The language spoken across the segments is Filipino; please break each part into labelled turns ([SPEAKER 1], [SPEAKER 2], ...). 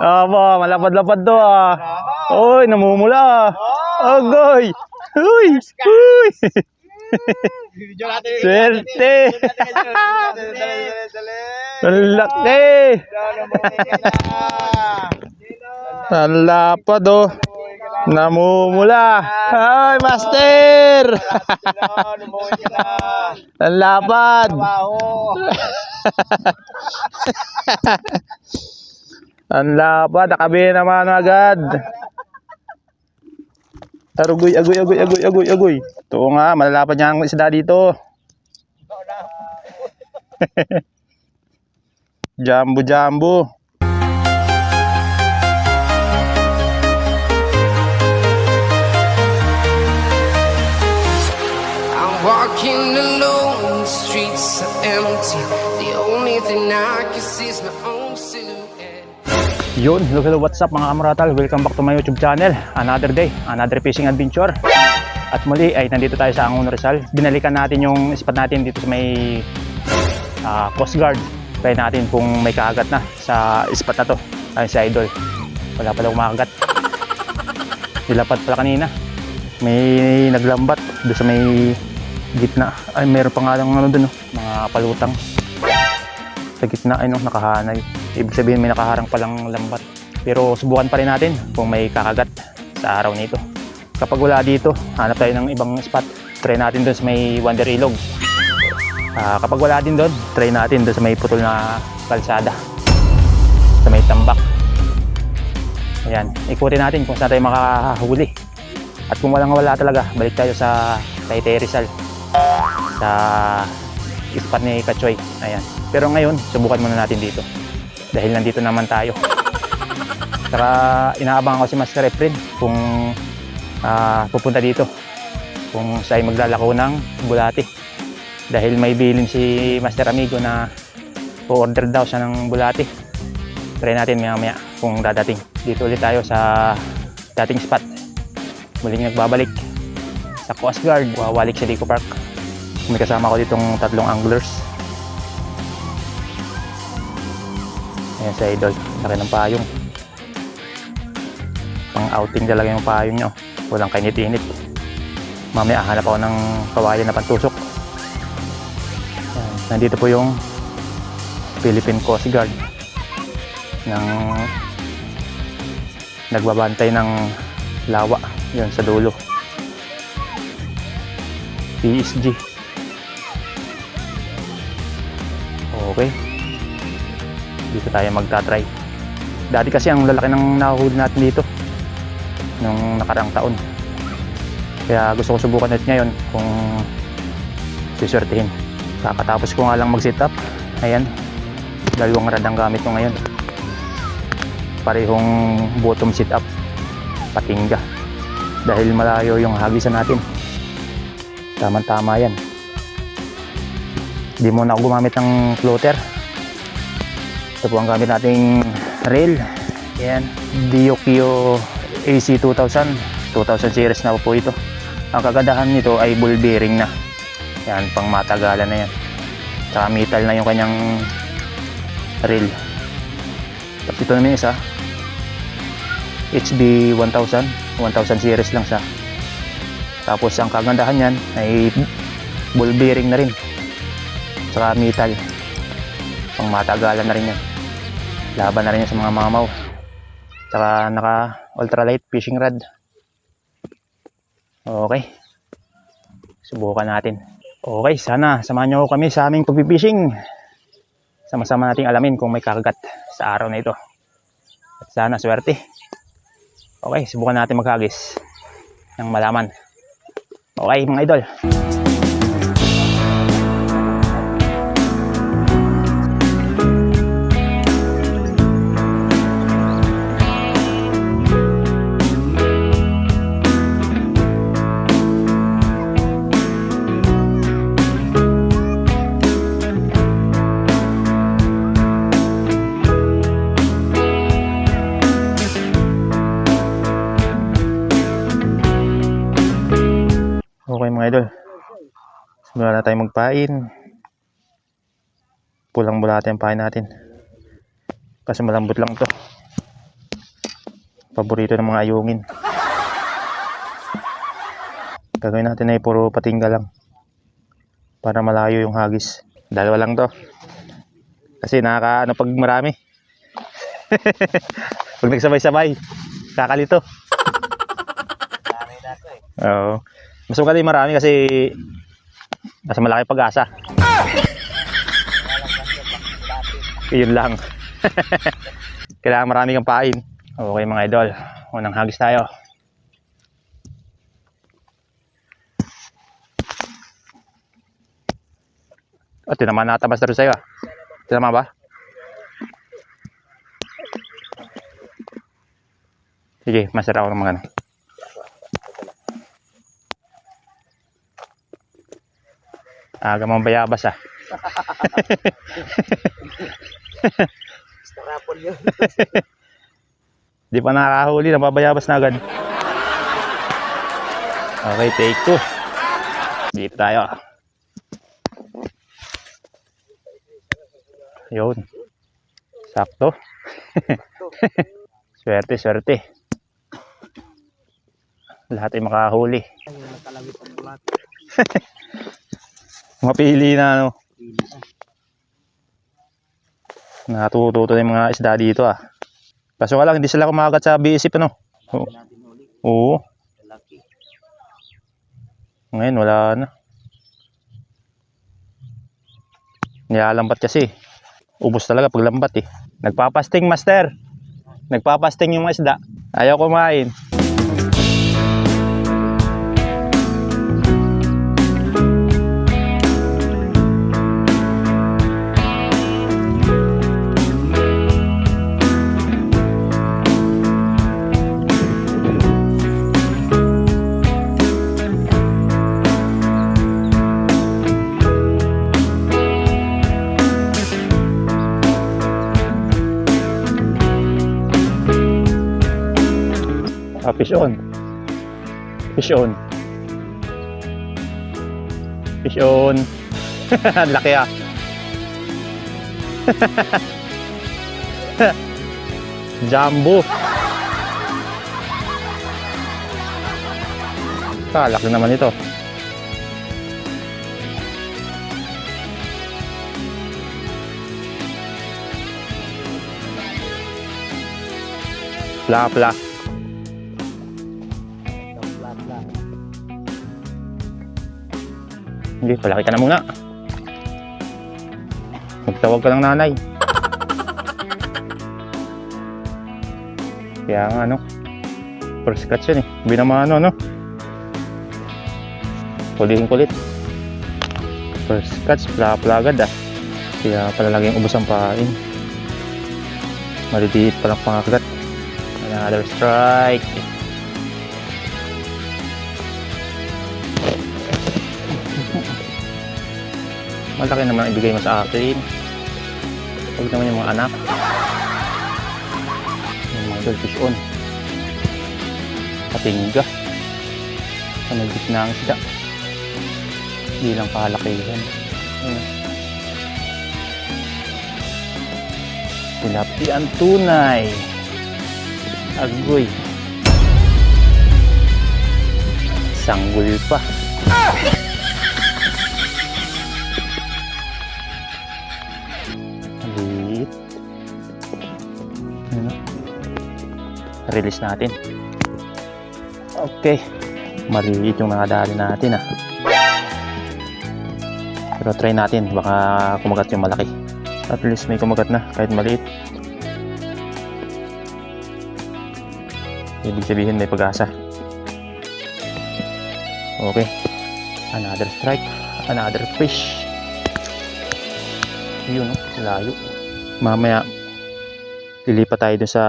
[SPEAKER 1] Aba, malapad-lapad to ah. Oy, namumula. Agoy. Uy. Uy. Swerte. Ang laki. Ang lapad oh. Namumula. Ay, master. Ang lapad. Ang lapad. Nakabi naman agad. Arugoy, agoy. Ito nga, malalapad niya ang isda dito. Jumbo.
[SPEAKER 2] Walking alone, the streets are empty. The only thing I can see is my own silhouette.
[SPEAKER 1] Yun, hello, what's up mga kamuratal? Welcome back to my YouTube channel. Another day, another fishing adventure. At muli ay nandito tayo sa Angono Rizal. Binalikan natin yung spot natin dito sa may Coast Guard. Try natin kung may kaagat na sa spot na to. Ay si Idol. Wala pala kumakagat. Nilapad pala kanina. May naglambat doon sa may gitna. Ay meron pa nga lang ano dun, mga palutang sa gitna ay nakahanay. Ibig sabihin may nakaharang palang lambat. Pero subukan pa rin natin kung may kakagat sa araw nito. Kapag wala dito, hanap tayo ng ibang spot. Try natin doon sa may Wonder Ilog. Kapag wala din doon, try natin doon sa may putol na kalsada, sa may tambak. Ayan, ikutin natin kung saan tayo makahuli. At kung wala talaga, balik tayo sa Taytay Rizal, sa spot ni Kachoy. Ayan. Pero ngayon, subukan muna natin dito. Dahil nandito naman tayo. Saka inaabangan ko si Master Efren kung pupunta dito. Kung siya ay maglalako ng bulati. Dahil may bilin si Master Amigo na po-order daw siya ng bulati. Try natin maya kung dadating. Dito ulit tayo sa dating spot. Muling nagbabalik sa Coast Guard, wawalik sa Dico Park. May kasama ko ditong tatlong anglers. Ayan sa Idol, laki ng payong. Pang outing talaga yung payong nyo. Walang kainit-init. Mamaya hanap ako ng kawayan na pantusok. Ayan, nandito po yung Philippine Coast Guard ng nagbabantay ng lawa. Yan sa dulo. PSG. Okay. Dito tayo magta-try. Dati kasi ang lalaki ng nahuhuli natin dito nung nakaraang taon. Kaya gusto ko subukan ulit ngayon kung suswertihin. Kakatapos ko nga lang mag-sit up. Ayan. Dalawang rad ang gamit ko ngayon. Parehong bottom sit up. Patingga. Dahil malayo yung hagisan natin. Tama-tama yan. Hindi muna ako gumamit ng floater. Ito po ang gamit nating reel. Yan, Diokio AC 2000 series na po ito. Ang kagandahan nito ay ball bearing na. Yan, pang matagalan na yan. Tsaka metal na yung kanyang reel. Tapos ito naman isa HB 1000 series lang siya. Tapos ang kagandahan niyan ay ball bearing na rin. Tsaka metal. Pang matagalan na rin yan. Laban na rin yan sa mga mamaw. Tsaka naka ultralight fishing rod. Okay. Subukan natin. Okay, sana samahan nyo kami sa aming pag-fishing. Sama-sama nating alamin kung may kakagat sa araw na ito. At sana swerte. Okay, subukan natin maghagis ng malaman. Okay mga idol. Okay mga idol, simula na tayo magpain. Pulang bulate ang pain natin kasi malambot lang to. Paborito ng mga ayungin. Gagawin natin ay puro patingga lang. Para malayo yung hagis. Dalawa lang to. Kasi nakaka pag marami. Pag nagsabay-sabay, kakalito. Oo. Mas maganda yung marami kasi mas malaki pag-asa. Yun lang. Kailangan marami kang pain. Okay mga idol, unang hagis tayo. Oh, tinamaan na tabas na rin sa'yo. Tinamaan ba? Sige, master ako ng mga ano. Aga mong bayabas ah.
[SPEAKER 3] Rapol yun.
[SPEAKER 1] Di pa nakakahuli, nababayabas na agad. Okay, take 2. Dito tayo. Yun. Sakto. Swerte, swerte. Lahat ay makahuli.
[SPEAKER 3] Ayun, nakalawit ang ulat.
[SPEAKER 1] Mapili na ano. Natututo na yung mga isda dito ah. Kaso ka lang, hindi sila kumagat sa BSIP ano. Oo. Oo. Ngayon wala na. Nilalambat kasi. Ubos talaga pag lambat eh. Nagpapasting master. Nagpapasting yung mga isda. Ayaw kumain. Fish on. Fish on. Fish on. Laki ah. Jumbo. Laki naman ito. Pla. Hindi, palaki ka na muna. Magtawag ka ng nanay. Kaya nga ano, first catch yun eh. Binamano no. Hulihin kulit. First catch, pla agad ah. Kaya pala laging ubos ang pain. Maliliit palang pangagat. Another strike. Malaki naman ang ibigay mo sa akin. Huwag naman yung mga anak. Yung mga goldfish on. Patingga. Panagis na ang isda. Hindi lang kalakihan. Tilapia ang tunay. Agoy. Sanggol pa. Release natin. Okay. Maliit yung nakadali natin ah. Pero try natin. Baka kumagat yung malaki. At least may kumagat na kahit maliit. Ibig sabihin may pag-asa. Okay. Another strike. Another fish. Yun, layo. Mamaya lilipat tayo dun sa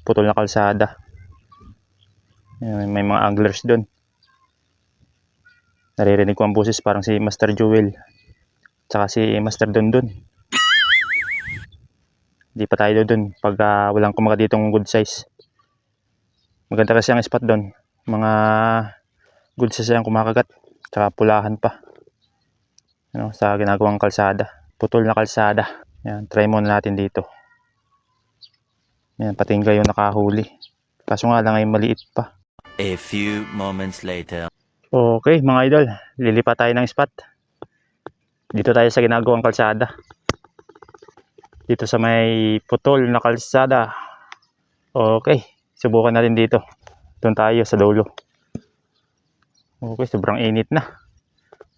[SPEAKER 1] putol na kalsada. May mga anglers doon. Naririnig ko ang boses parang si Master Joel tsaka si Master Don. Hindi pa tayo doon pag walang kumagat ditong good size. Maganda kasi ang spot doon. Mga good size ang kumakagat tsaka pulahan pa sa ginagawang kalsada. Putol na kalsada. Yan, try muna natin dito. Yan, patingga yung nakahuli. Kaso nga lang ay maliit pa.
[SPEAKER 3] A few moments later.
[SPEAKER 1] Okay mga idol, lilipat tayo ng spot. Dito tayo sa ginagawang kalsada. Dito sa may putol na kalsada. Okay, subukan natin dito. Doon tayo sa dulo. Okay, sobrang init na.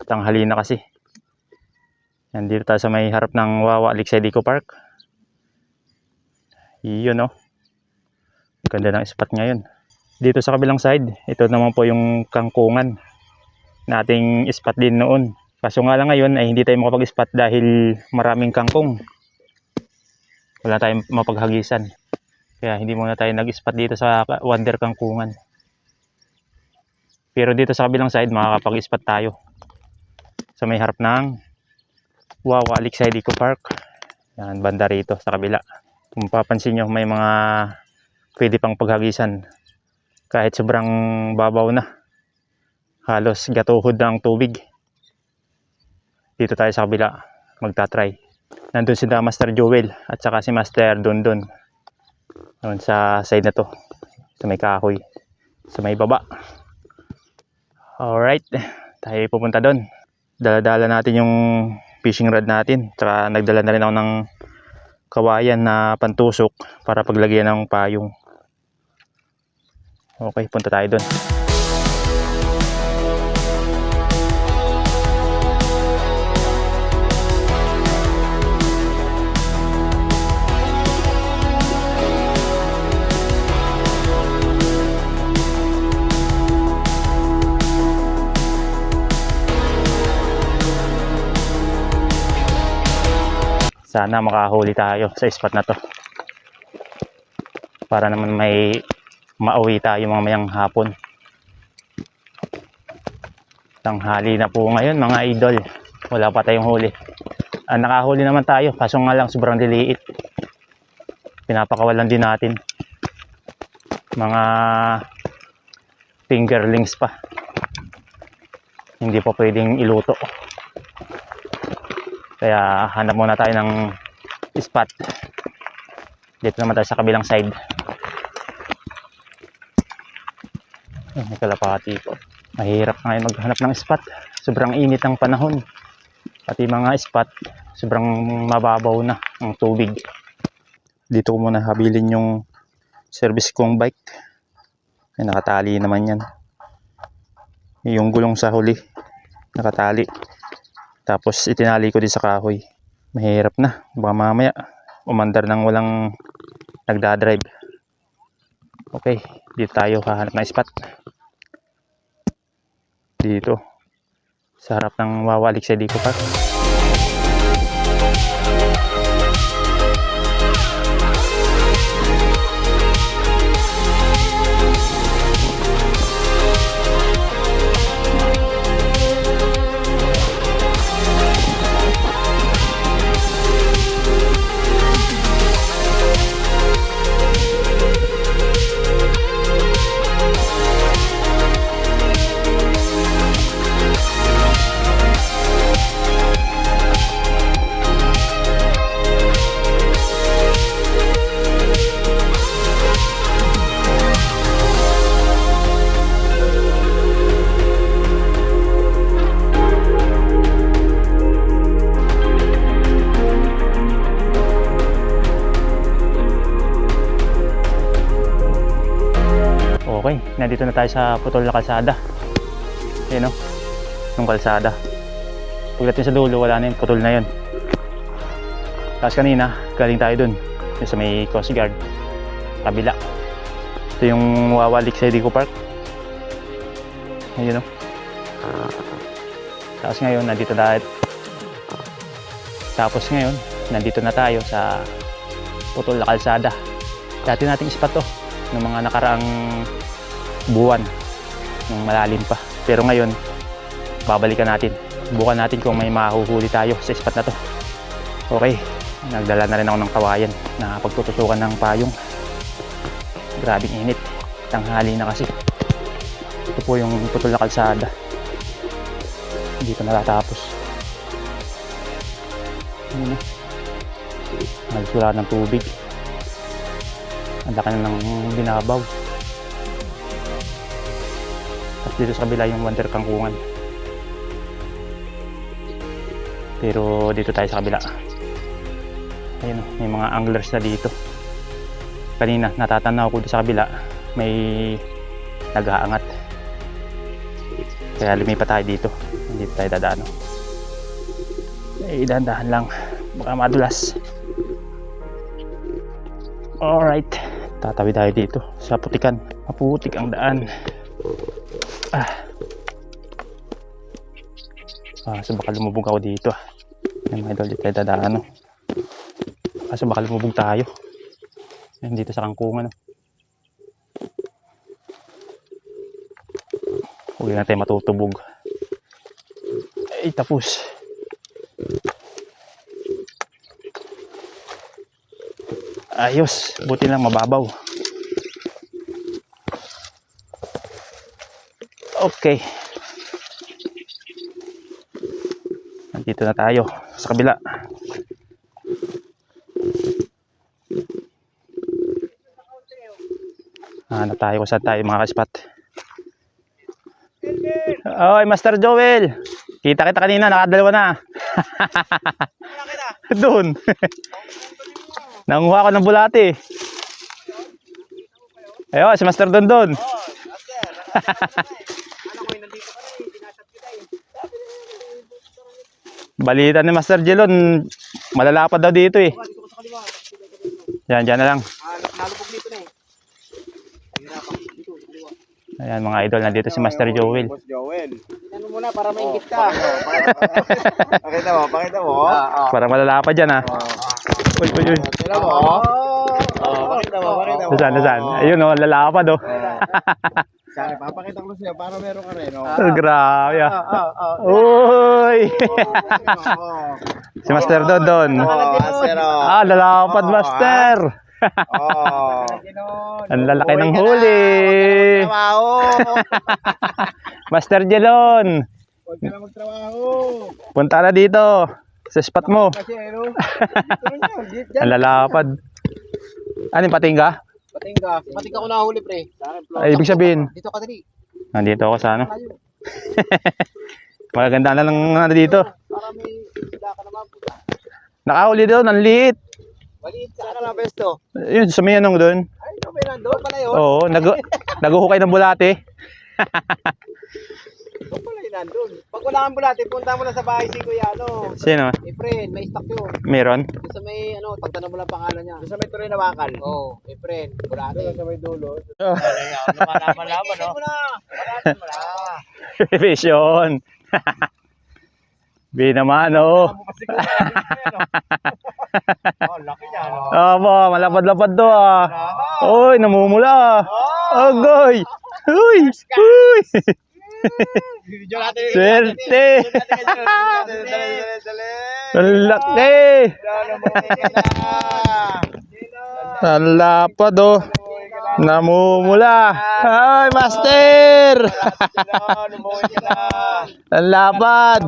[SPEAKER 1] Tanghali na kasi. Nandito tayo sa may harap ng Wawa Lakeside Eco Park. Iyon oh. Ganda ng spot ngayon. Dito sa kabilang side, ito naman po yung kangkungan na ating spot din noon. Kaso nga lang ngayon ay hindi tayo makapag-spot dahil maraming kangkong. Wala tayong mapaghagisan. Kaya hindi muna tayo nag-spot dito sa Wonder Kangkungan. Pero dito sa kabilang side makakapag-spot tayo. Sa may harap ng Wawa Lakeside Eco Park. Yan, banda rito sa kabila. Kung papansin nyo may mga pwede pang paghagisan. Kahit sobrang babaw na. Halos gatuhod na ang tubig. Dito tayo sa kabila magta-try. Nandun si Master Joel at saka si Master Dondon. Doon sa side na to. Sa may kahoy. Sa may baba. Alright. Tayo pupunta doon. Dala-dala natin yung fishing rod natin. Tsaka nagdala na rin ako ng kawayan na pantusok para paglagyan ng payong. Okay, punta tayo doon. Sana makahuli tayo sa spot na to. Para naman may mauwi tayo mamayang hapon. Tanghali na po ngayon mga idol. Wala pa tayong huli. Nakahuli naman tayo. Kaso nga lang sobrang liliit. Pinapakawalan din natin. Mga fingerlings pa. Hindi pa pwedeng iluto. Kaya hanap muna tayo ng spot. Dito naman tayo sa kabilang side. May kalapati po. Mahirap ngayon maghanap ng spot. Sobrang init ang panahon. Pati mga spot, sobrang mababaw na ang tubig. Dito ko muna habilin yung service kong bike. Ay, nakatali naman yan. Yung gulong sa huli, nakatali. Tapos itinali ko din sa kahoy. Mahirap na. Baka mamaya umandar nang walang nagdadrive. Okay, dito tayo hahanap ng spot. Dito. Sa harap ng Wawa Lakeside Eco Park. Okay, nandito na tayo sa putol na kalsada. Ayan o, yung kalsada. Pagdating sa dulo, wala na yung putol na yun. Tapos kanina, galing tayo dun. Yung sa may Coast Guard. Kabila. Ito yung Wawa Lakeside Eco Park. Ayan o. Tapos ngayon, nandito na tayo sa putol na kalsada. Dati nating spot to. Ng mga nakaraang buwan ng malalim pa, pero ngayon babalikan natin, bukan natin kung may mahuhuli tayo sa spot na to. Okay, nagdala na rin ako ng kawayan na pagtutusukan ng payong. Grabing init, tanghali na kasi. Ito po yung putol na kalsada, dito natatapos. Ayun na, halos wala ng tubig. Ang laki na ng binabaw. Dito sa kabila yung Wonder Kangkungan. Pero dito tayo sa kabila. Ayun, may mga anglers na dito. Kanina natatanaw ko dito sa kabila, may nag-aangat. Kaya lumipat tayo dito. Dito tayo dadaan. Dahan-dahan lang, baka madulas. Alright, tatawid tayo dito sa putikan. Maputik ang daan. So baka lumubog ako dito. May mga idol, dito tayo dadaan. Kaso baka lumubog tayo. Yan, dito sa Kangkungan. Huwag na tayo matutubog. Ay, tapos. Ayos, buti lang mababaw. Okay. Nandito na tayo sa kabila. Ano tayo kung saan tayo mga ka-spot. Oy, Master Joel. Kita kita kanina, nakadalawa na. Doon. Nanguha ko ng bulati. Ayun, si Master Dondon. Balita ni Master Jelon, malalapad daw dito eh. Yan, dyan na lang.
[SPEAKER 4] Nalubog dito na eh.
[SPEAKER 1] Ayan mga idol, nandito si Master Joel.
[SPEAKER 4] Boss Joel. Ano muna para maingit ka. Pakita mo, pakita mo.
[SPEAKER 1] Parang malalapad dyan ha. Uy, uy, uy.
[SPEAKER 4] Pakita mo. Pakita mo, pakita mo.
[SPEAKER 1] Nasaan? Ayun o, lalapad o.
[SPEAKER 4] Saan, papakita ko siya para meron ka rin.
[SPEAKER 1] Grabe ah. Uy! Si Master Dondon. Lalapad Master. Ang lalaki ng huli. Master Jelon.
[SPEAKER 4] Huwag ka na magtrabaho.
[SPEAKER 1] Punta na dito sa spot mo.
[SPEAKER 4] Kasi ano?
[SPEAKER 1] Ang lalapad. Ano yung patingga?
[SPEAKER 4] Patingga. Patingga ko nahuli pre.
[SPEAKER 1] Ay, ibig sabihin,
[SPEAKER 4] Dito ka dali.
[SPEAKER 1] nandito ako sa ano. Maganda na lang ano dito.
[SPEAKER 4] Para may sila ka naman.
[SPEAKER 1] Nakahuli doon, ang liit.
[SPEAKER 4] Maliit ka na pesto.
[SPEAKER 1] Yun, sa may anong doon.
[SPEAKER 4] Ay, ito may nandun pala yun.
[SPEAKER 1] Oo, naguhukay ng bulate.
[SPEAKER 4] Ito pala yung nandun. Pag wala kang bulate, punta mo na sa bahay si Kuya, ano.
[SPEAKER 1] Sino?
[SPEAKER 4] Efren, may stock yun.
[SPEAKER 1] Meron?
[SPEAKER 4] Doon sa may, ano, pagtanong mo lang pangalan niya. Doon sa may tuloy na wakal. Oo, Efren, bulate. Doon sa may dulo. Lumalaman-laman, no? Bulate mo na.
[SPEAKER 1] Vision. Bi naman, oh.
[SPEAKER 4] Oh, laki niya, no?
[SPEAKER 1] Aba, malapad-lapad to ah. Uy, namumula. Agoy. Uy. Uy.
[SPEAKER 4] Video natin.
[SPEAKER 1] Swerte. Ang laki. Ang lapad oh. Namumula. Ay, Master. Ang lapad.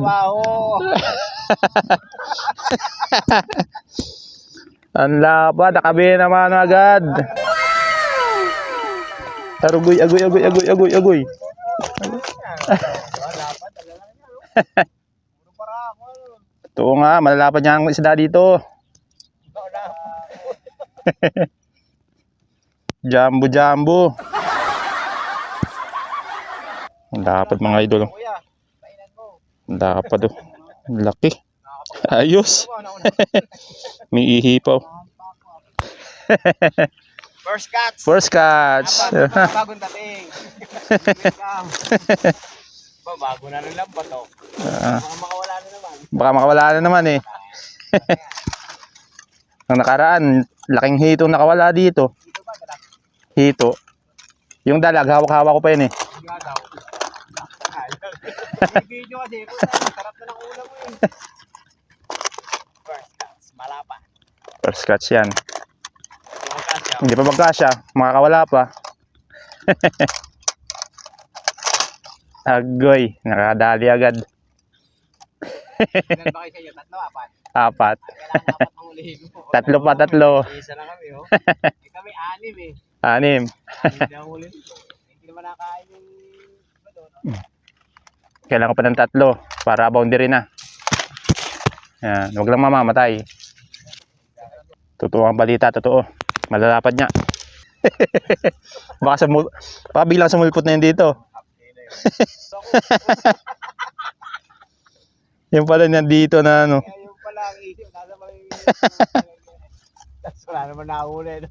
[SPEAKER 1] Ang lapad. Nakabi naman agad. Agoy, agoy, agoy, agoy, agoy, agoy. Ito nga, malalapad niya ang isda dito. Jumbo, jumbo. Ang lapad mga idol. Ang lapad oh. Ang laki. Ayos. May ihipaw.
[SPEAKER 4] First catch.
[SPEAKER 1] First catch.
[SPEAKER 4] Bagong dating. Bago na rin lang ba to? Baka makawala na naman.
[SPEAKER 1] Baka makawala na naman eh. Ang nakaraan, laking hito nakawala dito. Hito. Yung dalag, hawak-hawak ko pa yun eh.
[SPEAKER 4] Video kasi, sarap na ng ulam mo eh. First catch, malapa.
[SPEAKER 1] First catch yan. Hindi pa magkasya, makakawala pa. Agoy, nakadali agad.
[SPEAKER 4] Ilan ba kayo sa inyo? Tatlo, apat?
[SPEAKER 1] Apat.
[SPEAKER 4] Kailangan apat ang ulihin mo.
[SPEAKER 1] Tatlo pa, tatlo.
[SPEAKER 4] Isa na kami oh. Kami anim eh.
[SPEAKER 1] Anim.
[SPEAKER 4] Hindi ang ulihin ko. Hindi naman nakain yung
[SPEAKER 1] Kailangan pa ng 3 para boundary na. Yan, huwag lang mamamatay. Totoo ang balita, totoo. Malalapad niya. Baka biglang sumulpot na yun dito. Yung pala nandito na ano.
[SPEAKER 4] Yung pala ang isip, nasa mga tapos wala naman nahuli, no?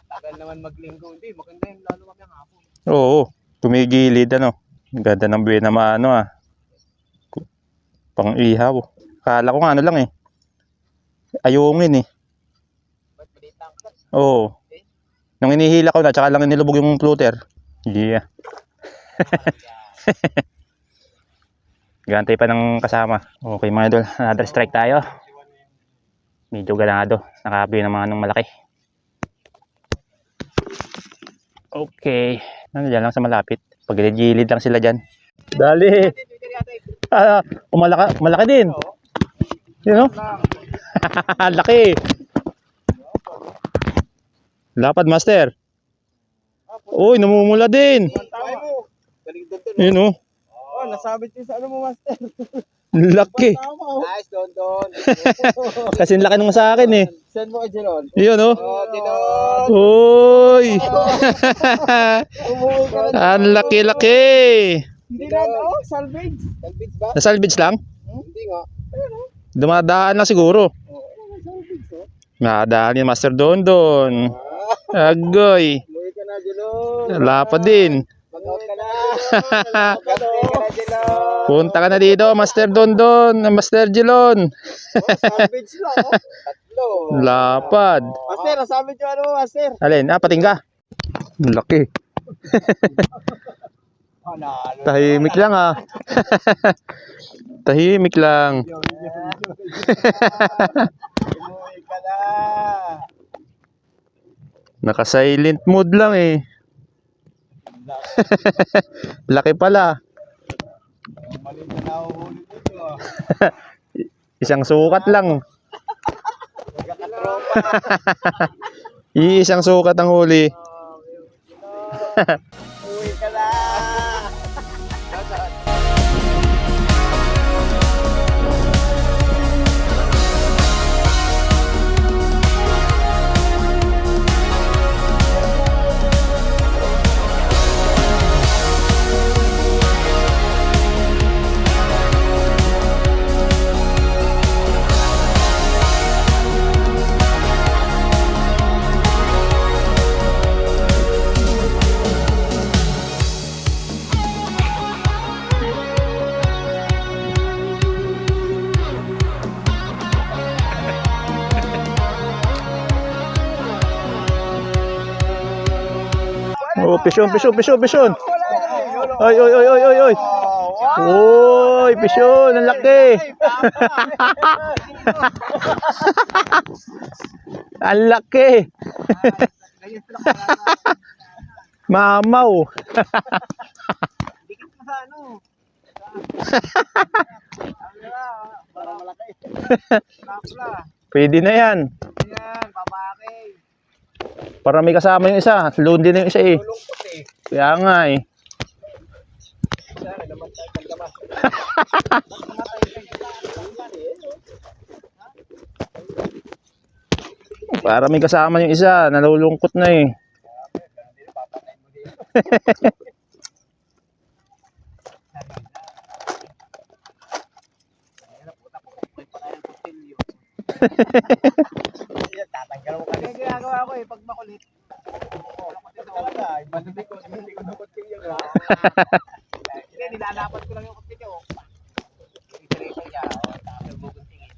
[SPEAKER 4] Tagal naman maglinggo. Hindi, maganda yung lalo kami ang hapon.
[SPEAKER 1] Oo, tumigilid ano. Ang ganda ng buhay na maano ah. Pang ihaw. Kala ko nga ano lang eh. Ayungin eh.
[SPEAKER 4] Ba't maliit lang ka?
[SPEAKER 1] Oo. Nung inihila ko na, tsaka lang inilubog yung floater. Yeah. Gantay pa ng kasama. Okay mga idol, another strike tayo. Medyo ganado. Nakabi ng mga anong malaki. Okay. Ano dyan lang sa malapit. Pag gilid lang sila dyan. Dali. Malaki din. Yun o. Laki. Lapad master. Uy, namumula din.
[SPEAKER 4] Tama mo. Galing doon doon.
[SPEAKER 1] Yun o.
[SPEAKER 4] Oh, nasabit yung sa ano mo, master.
[SPEAKER 1] Laki.
[SPEAKER 4] Nice, doon.
[SPEAKER 1] Kasi laki nung sa akin eh.
[SPEAKER 4] Send mo kay Jiron.
[SPEAKER 1] Yun o.
[SPEAKER 4] Oh, Jiron.
[SPEAKER 1] Uy.
[SPEAKER 4] Umuwi ka na.
[SPEAKER 1] Ang laki-laki.
[SPEAKER 4] Hindi na, oh, salvage. Salvage ba?
[SPEAKER 1] Nasalvage lang?
[SPEAKER 4] Hindi nga.
[SPEAKER 1] Dumadaan lang siguro. Nadaan yung master doon. Agoy.
[SPEAKER 4] Umuwi ka na, Jiron.
[SPEAKER 1] Lapad din.
[SPEAKER 4] Mag-out ka na. Mag-out ka na, Jiron.
[SPEAKER 1] Punta ka na dito, Master Dondon, Master Jilon.
[SPEAKER 4] Salvage lang, oh. Tatlo.
[SPEAKER 1] Lapad.
[SPEAKER 4] Master, nasabit yung ano mo, master.
[SPEAKER 1] Alin? Patingga. Laki.
[SPEAKER 4] Panalo.
[SPEAKER 1] Tahimik lang ah. Tahimik lang.
[SPEAKER 4] Umuwi ka na.
[SPEAKER 1] Naka-silent mode lang eh. Laki pala.
[SPEAKER 4] Mali na nahuhuli dito, ah.
[SPEAKER 1] Isang sukat lang.
[SPEAKER 4] Nagkakatropa.
[SPEAKER 1] Isang sukat ang huli.
[SPEAKER 4] Umuwi ka na.
[SPEAKER 1] Oh, pisyon. Oy. Oy, pisyon, ang laki. Ang laki. Mamaw.
[SPEAKER 4] Dikit pa sa ano. Para malaki. Napla.
[SPEAKER 1] Pwede na yan.
[SPEAKER 4] Yan, babaki.
[SPEAKER 1] Para may kasama yung isa. Load din na yung isa eh.
[SPEAKER 4] Lungkot eh.
[SPEAKER 1] Kaya nga eh.
[SPEAKER 4] Sana naman tayo pagdamas.
[SPEAKER 1] Para may kasama yung isa. Nalulungkot na eh.
[SPEAKER 4] Tatanggal mo kasi. Ginagawa ko eh, pag makulit. Hindi ko na kutilyo. Hindi, nilalapat ko lang yung kutilyo. Isa-isa niya. Tapos buguntingin.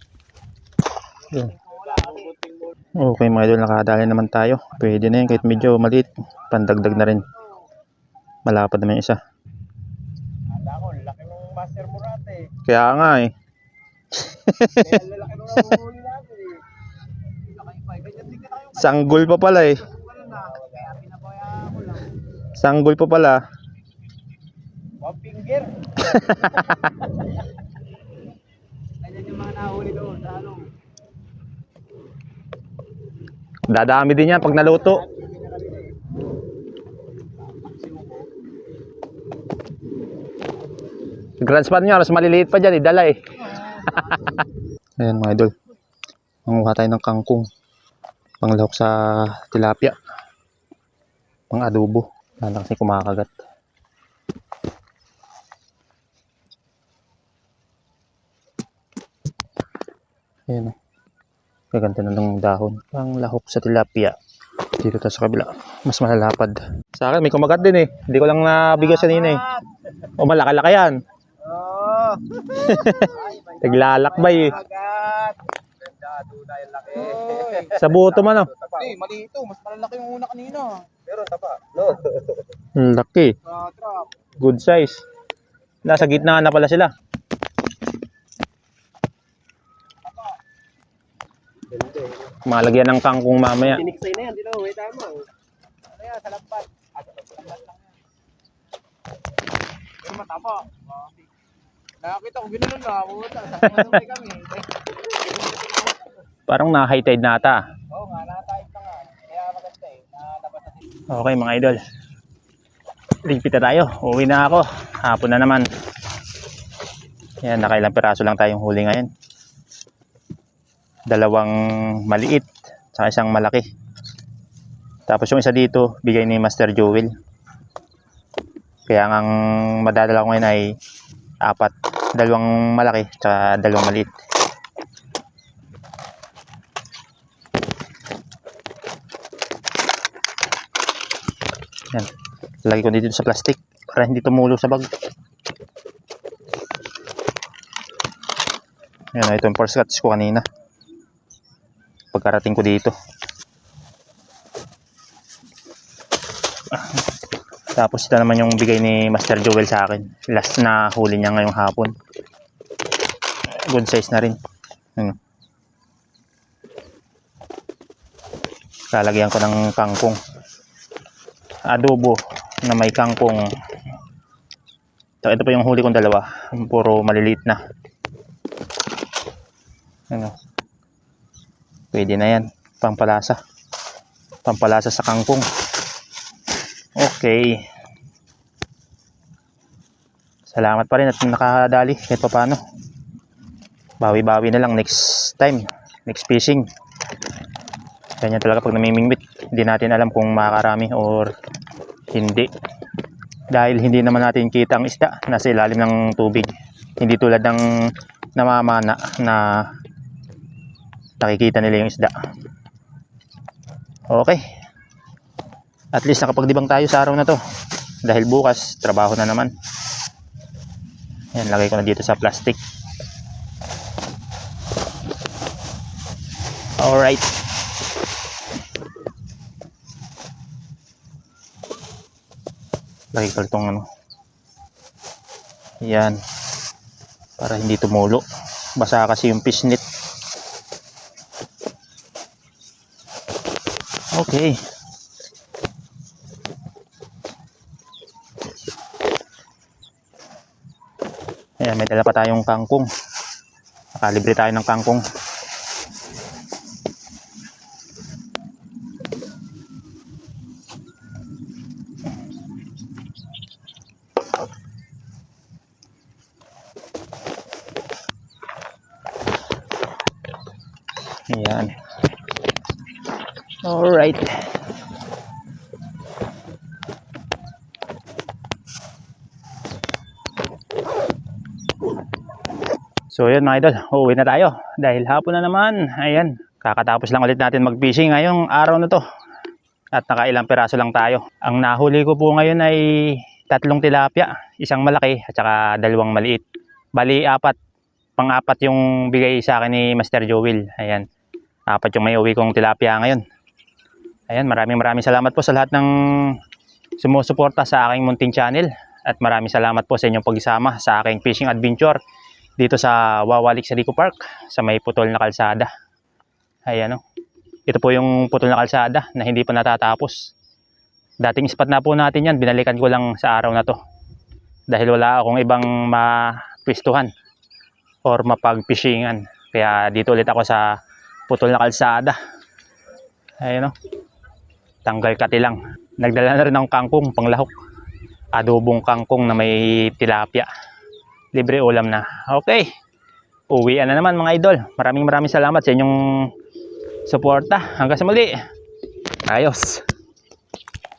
[SPEAKER 1] Okay mga idol, nakadali naman tayo. Pwede na yun kahit medyo maliit. Pandagdag na rin. Malapad naman yung isa.
[SPEAKER 4] Ala ko, laki ng Master Murate.
[SPEAKER 1] Kaya nga eh.
[SPEAKER 4] Kaya lalaki nung nahuhuli natin eh. Laki pa. Ganyan din ka kayo.
[SPEAKER 1] Sanggol pa pala eh.
[SPEAKER 4] Ano na, kaya pinabaya ko lang.
[SPEAKER 1] Sanggol pa pala.
[SPEAKER 4] One finger. Ganyan yung mga nahuli doon sa ano.
[SPEAKER 1] Dadami din yan pag naluto. Grand span nyo, mas maliliit pa dyan, idala eh. Ayan mga idol. Manguha tayo ng kangkong. Panglahok sa tilapia. Pang adobo. Lalo kasi kumakagat. Ayan o. Gaganda na ng dahon. Panglahok sa tilapia. Dito tayo sa kabila. Mas malalapad. Sa akin may kumagat din eh. Hindi ko lang nabigay sa nina eh. O malaki-laki yan.
[SPEAKER 4] Oo.
[SPEAKER 1] Naglalakbay eh.
[SPEAKER 4] Agad. Ganda, tunay ang laki.
[SPEAKER 1] Sa buto man oh.
[SPEAKER 4] Hindi, mali ito. Mas malalaki yung una kanina. Meron tapa. No.
[SPEAKER 1] Laki.
[SPEAKER 4] Trap.
[SPEAKER 1] Good size. Nasa gitna na pala sila. Malagyan ng kangkong mamaya.
[SPEAKER 4] Tiniksay na yan, di na, may tama. Ano yan, sa lampas. Lampas lang yan. Pero matapa. Nakakita ko gano'n na, pumunta. Sabi kami.
[SPEAKER 1] Parang na high tide nata.
[SPEAKER 4] Oo nga, nakatayip pa nga. Kaya maganda eh, nalabas na sila.
[SPEAKER 1] Okay mga idol. Ligpit na tayo. Uwi na ako. Hapon na naman. Yan, nakailang piraso lang tayong huli ngayon. 2 maliit. Saka 1 malaki. Tapos yung isa dito, bigay ni Master Joel. Kaya ang madadala ko ngayon ay 4. 2 malaki, saka 2 maliit. Yan. Lagi ko dito sa plastic para hindi tumulo sa bag. Yan, ito yung first catch ko kanina. Pagkarating ko dito. Tapos ito naman yung bigay ni Master Joel sa akin. Last na huli niya ngayong hapon. Good size na rin. Lalagyan ko ng kangkong. Adobo na may kangkong. Ito pa yung huli kong 2. Puro maliliit na. Pwede na yan. Pampalasa. Pampalasa sa kangkong. Okay. Salamat pa rin at nakadali kahit pa paano. Bawi-bawi na lang next time. Next fishing. Ganyan talaga pag namimingwit. Hindi natin alam kung makakarami or hindi. Dahil hindi naman natin kita ang isda. Nasa ilalim ng tubig. Hindi tulad ng namamana na nakikita nila yung isda. Okay. At least nakapagdibang tayo sa araw na to. Dahil bukas, trabaho na naman. Yan, lagay ko na dito sa plastic. Alright. Lagay ko itong ano. Yan. Para hindi tumulo. Basa kasi yung fishnet. Okay. Ayan, may dala pa tayong kangkong. Nakalibre tayo ng kangkong. Ayan. Alright. So yun mga idol, uuwi na tayo dahil hapon na naman. Ayan, kakatapos lang ulit natin mag-fishing ngayong araw na to. At nakailang piraso lang tayo. Ang nahuli ko po ngayon ay 3 tilapia, 1 malaki at saka 2 maliit. Bali 4, pang-4 yung bigay sa akin ni Master Joel. Ayan, 4 yung may uwi kong tilapia ngayon. Ayan, maraming salamat po sa lahat ng sumusuporta sa aking munting channel. At maraming salamat po sa inyong pagsama sa aking fishing adventure dito sa Wawalik sa Rico Park sa may putol na kalsada. Ayan o. Ito po yung putol na kalsada na hindi pa natatapos. Dating spot na po natin yan. Binalikan ko lang sa araw na to. Dahil wala akong ibang mapwistuhan or mapag-fishingan. Kaya dito ulit ako sa putol na kalsada. Ayan o. Tanggal kati lang. Nagdala na rin ng kangkong panglahok. Adobong kangkong na may tilapia. libre ulam na. Okay. Uwian na naman mga idol. Maraming salamat sa inyong suporta. Hanggang sa muli. Ayos.